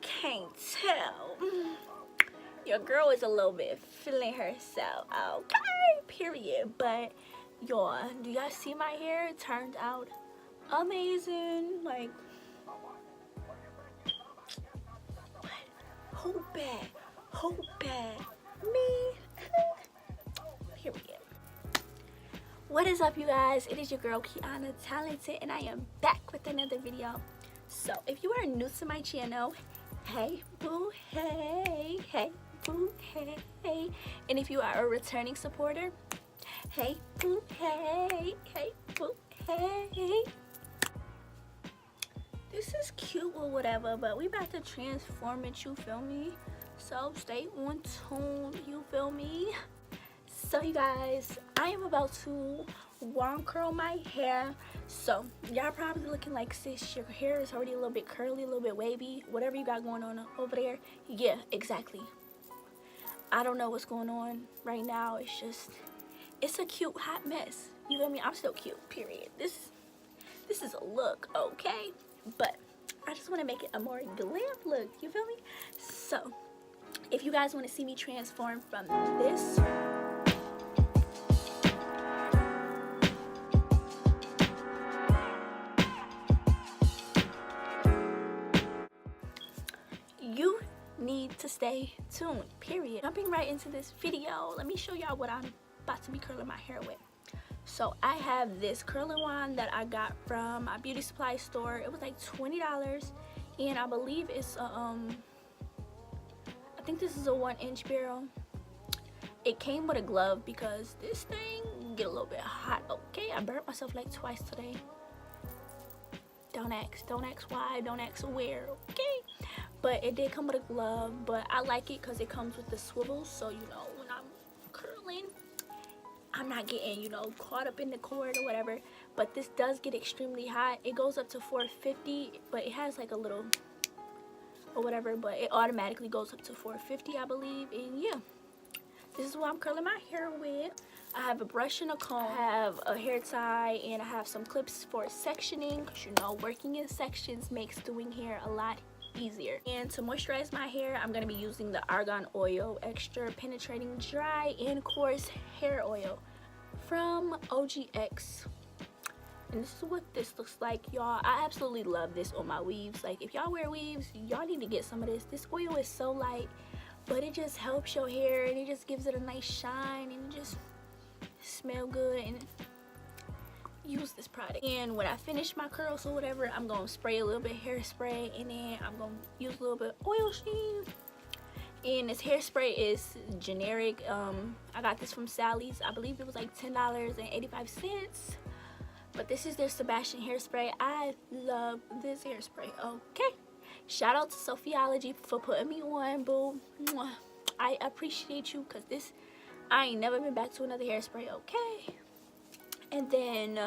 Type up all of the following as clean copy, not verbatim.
can't tell, your girl is a little bit feeling herself, okay, period. But y'all, do y'all see my hair? It turned out amazing. Like, who bad, me? Period. What is up, you guys? It is your girl KeyanaTalented, and I am back with another video. So if you are new to my channel, hey boo, hey boo, hey. And if you are a returning supporter, hey boo, hey boo, hey. This is cute or whatever, but we about to transform it, you feel me? So stay on tune, you feel me? So you guys, I am about to warm curl my hair. So y'all probably looking like, sis, your hair is already a little bit curly, a little bit wavy, whatever you got going on over there. Yeah, exactly. I don't know what's going on right now. It's a cute hot mess, you feel me? I'm still cute, period. This is a look, okay? But I just want to make it a more glam look, you feel me? So if you guys want to see me transform from this you need to stay tuned, period. Jumping right into this video, let me show y'all what I'm about to be curling my hair with. So I have this curling wand that I got from my beauty supply store. It was like $20, and I believe it's a I think this is a 1-inch barrel. It came with a glove because this thing get a little bit hot, okay? I burnt myself like twice today. Don't ask why, don't ask where, okay? But it did come with a glove, but I like it because it comes with the swivel, so you know when I'm curling, I'm not getting, you know, caught up in the cord or whatever. But this does get extremely hot. It goes up to 450, but it has like a little or whatever, but it automatically goes up to 450, I believe. And yeah, this is what I'm curling my hair with. I have a brush and a comb, I have a hair tie, and I have some clips for sectioning, because you know working in sections makes doing hair a lot easier. And to moisturize my hair, I'm going to be using the Argan Oil Extra Penetrating Dry and Coarse Hair Oil from OGX. And this is what this looks like, y'all. I absolutely love this on my weaves. Like, if y'all wear weaves, y'all need to get some of this. This oil is so light, but it just helps your hair, and it just gives it a nice shine, and it just smell good. And use this product. And when I finish my curls or whatever, I'm gonna spray a little bit hairspray, and then I'm gonna use a little bit of oil sheen. And this hairspray is generic. I got this from Sally's. I believe it was like $10.85. But this is their Sebastian hairspray. I love this hairspray, okay? Shout out to Sophiology for putting me on, boo. Mwah. I appreciate you, because this, I ain't never been back to another hairspray, okay? And then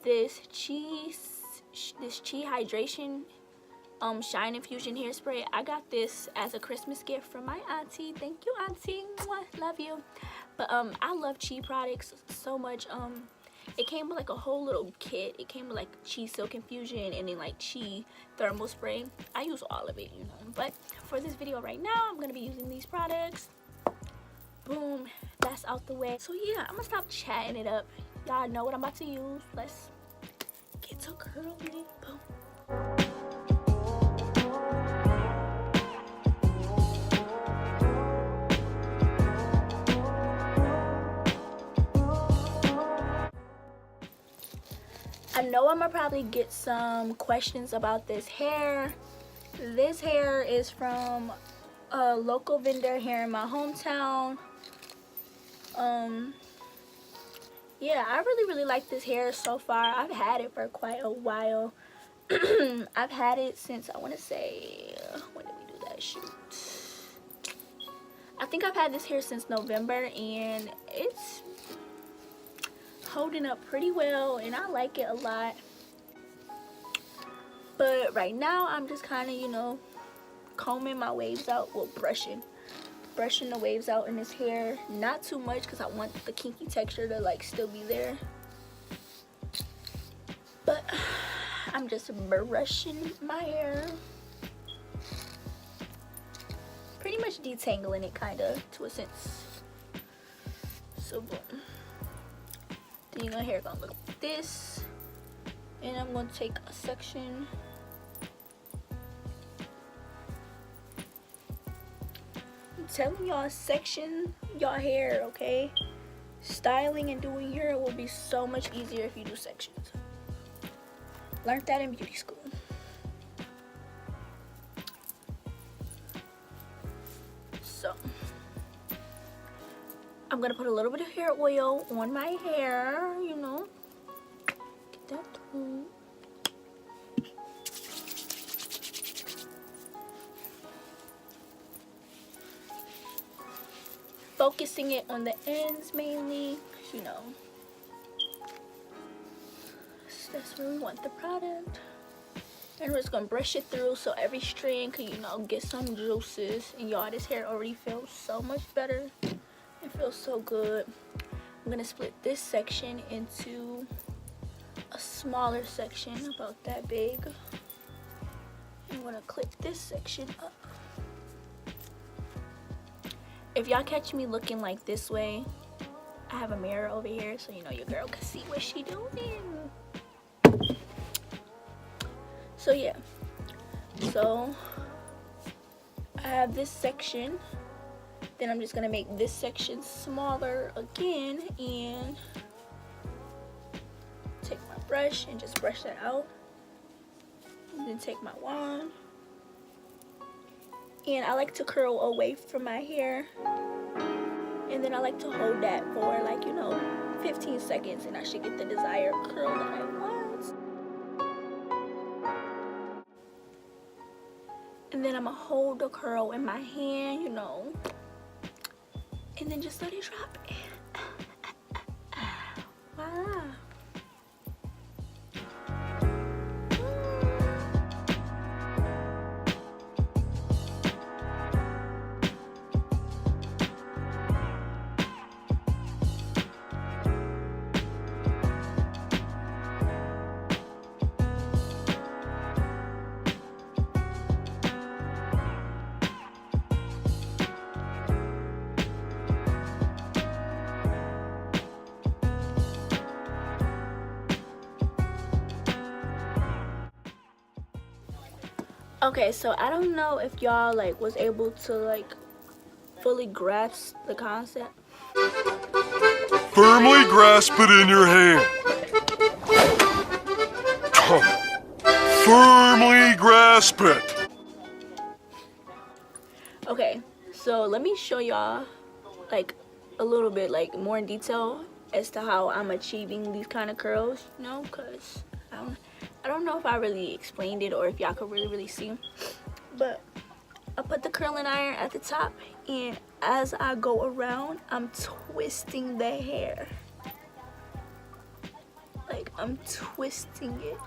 this Chi Hydration Shine Infusion hairspray. I got this as a Christmas gift from my auntie. Thank you, auntie. Mwah. Love you. But I love Chi products so much. It came with like a whole little kit. It came with like Chi Silk Infusion and then like Chi Thermal Spray. I use all of it, you know. But for this video right now, I'm going to be using these products. Boom. That's out the way. So yeah, I'm going to stop chatting it up. Y'all know what I'm about to use. Let's get to curling. Boom. I know I'm gonna probably get some questions about this hair. This hair is from a local vendor here in my hometown. Yeah, I really like this hair so far. I've had it for quite a while. I've had it since, I want to say, when did we do that shoot? I think I've had this hair since November, and it's holding up pretty well, and I like it a lot. But right now I'm just kind of, you know, combing my waves out, well, brushing the waves out in this hair. Not too much, because I want the kinky texture to like still be there, but I'm just brushing my hair. pretty much detangling it kind of to a sense. So boom. Then your hair gonna look like this. And I'm gonna take a section. I'm telling y'all, section y'all hair, okay? Styling and doing hair will be so much easier if you do sections. Learned that in beauty school. So I'm gonna put a little bit of hair oil on my hair, you know. Get that too. Focusing it on the ends mainly, you know. So that's where we want the product. And we're just gonna brush it through so every strand can, you know, get some juices. And y'all, this hair already feels so much better. It feels so good. I'm gonna split this section into a smaller section, about that big. I'm gonna clip this section up. If y'all catch me looking like this way, I have a mirror over here so you know your girl can see what she doing. So yeah, so I have this section, then I'm just gonna make this section smaller again and take my brush and just brush that out, and then take my wand, and I like to curl away from my hair, and then I like to hold that for like, you know, 15 seconds, and I should get the desired curl that I want. And then I'm gonna hold the curl in my hand, you know, and then just let it drop. Voila. Okay, so I don't know if y'all like was able to like fully grasp the concept. Firmly grasp it in your hand. Firmly grasp it. Okay, so let me show y'all like a little bit like more in detail as to how I'm achieving these kind of curls, you know, because I don't know if I really explained it or if y'all could really see, but I put the curling iron at the top, and as I go around, I'm twisting the hair. Like, I'm twisting it.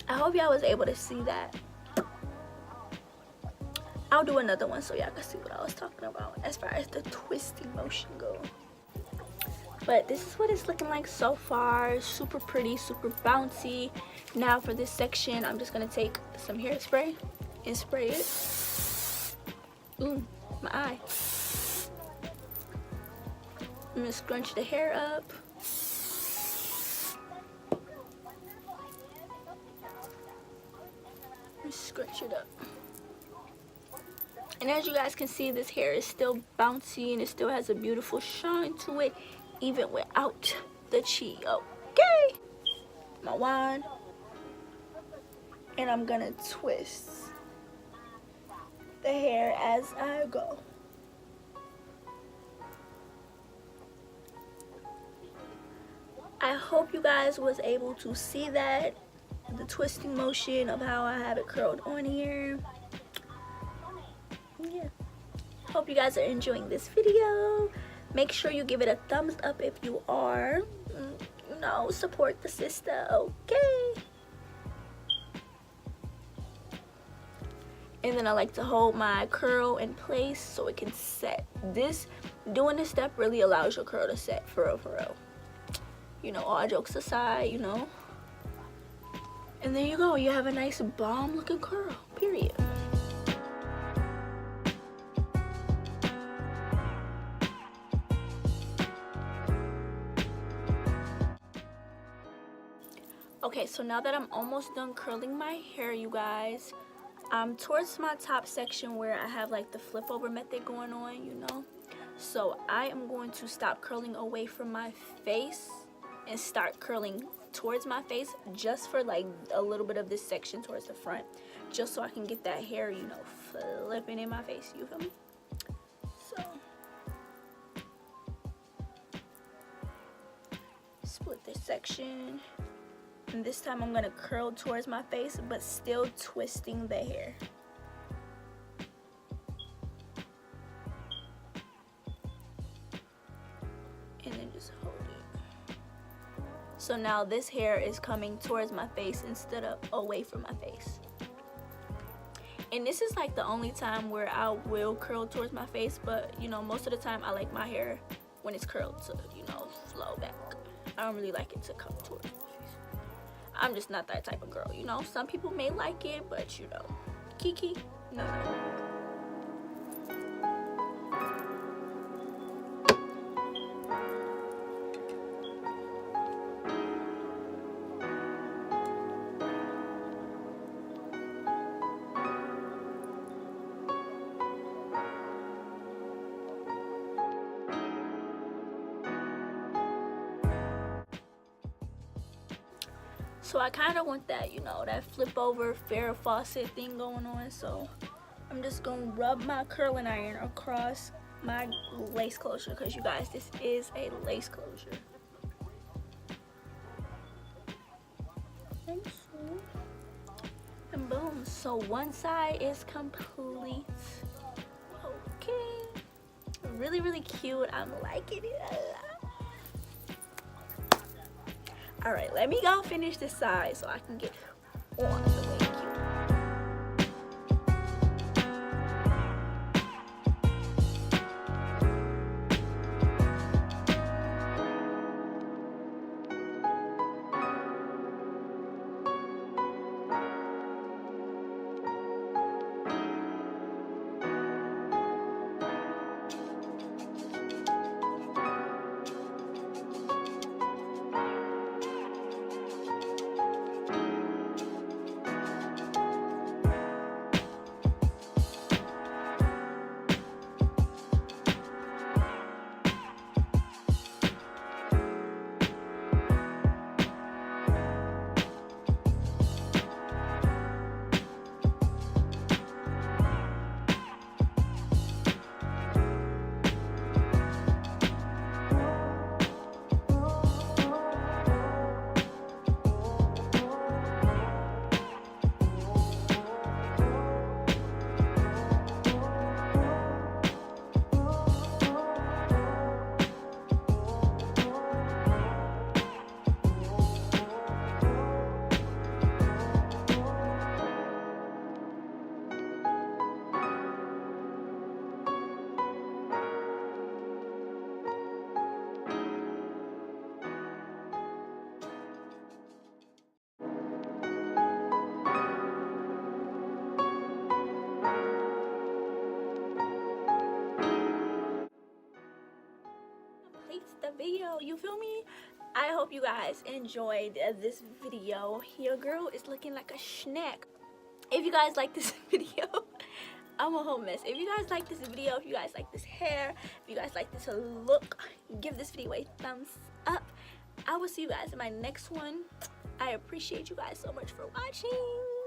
I hope y'all was able to see that. I'll do another one so y'all can see what I was talking about as far as the twisting motion goes. But this is what it's looking like so far. Super pretty, super bouncy. Now for this section, I'm just gonna take some hairspray and spray it. Ooh, my eye. I'm gonna scrunch the hair up. Scrunch it up. And as you guys can see, this hair is still bouncy and it still has a beautiful shine to it, even without the chi. Okay, my wand, and I'm gonna twist the hair as I go. I hope you guys was able to see that, the twisting motion of how I have it curled on here. Yeah, hope you guys are enjoying this video. Make sure you give it a thumbs up if you are. You know, support the sister, okay? And then I like to hold my curl in place so it can set. Doing this step really allows your curl to set, for real. You know, all jokes aside, you know. And there you go, you have a nice bomb looking curl, period. Okay, so now that I'm almost done curling my hair, you guys, I'm towards my top section where I have like the flip over method going on, you know. So I am going to stop curling away from my face and start curling towards my face, just for like a little bit of this section towards the front, just so I can get that hair, you know, flipping in my face. You feel me? So split this section, and this time I'm gonna curl towards my face but still twisting the hair. And then just hold it. So now this hair is coming towards my face instead of away from my face. And this is like the only time where I will curl towards my face, but you know, most of the time I like my hair when it's curled to, you know, flow back. I don't really like it to come towards my face. I'm just not that type of girl, you know. Some people may like it, but you know, Kiki, no. So I kind of want that, you know, that flip over Farrah Fawcett thing going on. So I'm just gonna rub my curling iron across my lace closure, because you guys, this is a lace closure. And boom, so one side is complete. Okay, really, really cute. I'm liking it a lot. All right, let me go finish this side so I can get on the way cute. The video, you feel me? I hope you guys enjoyed this video. Your girl is looking like a snack. If you guys like this video, I'm a whole mess. If you guys like this video, if you guys like this hair, if you guys like this look, give this video a thumbs up. I will see you guys in my next one. I appreciate you guys so much for watching.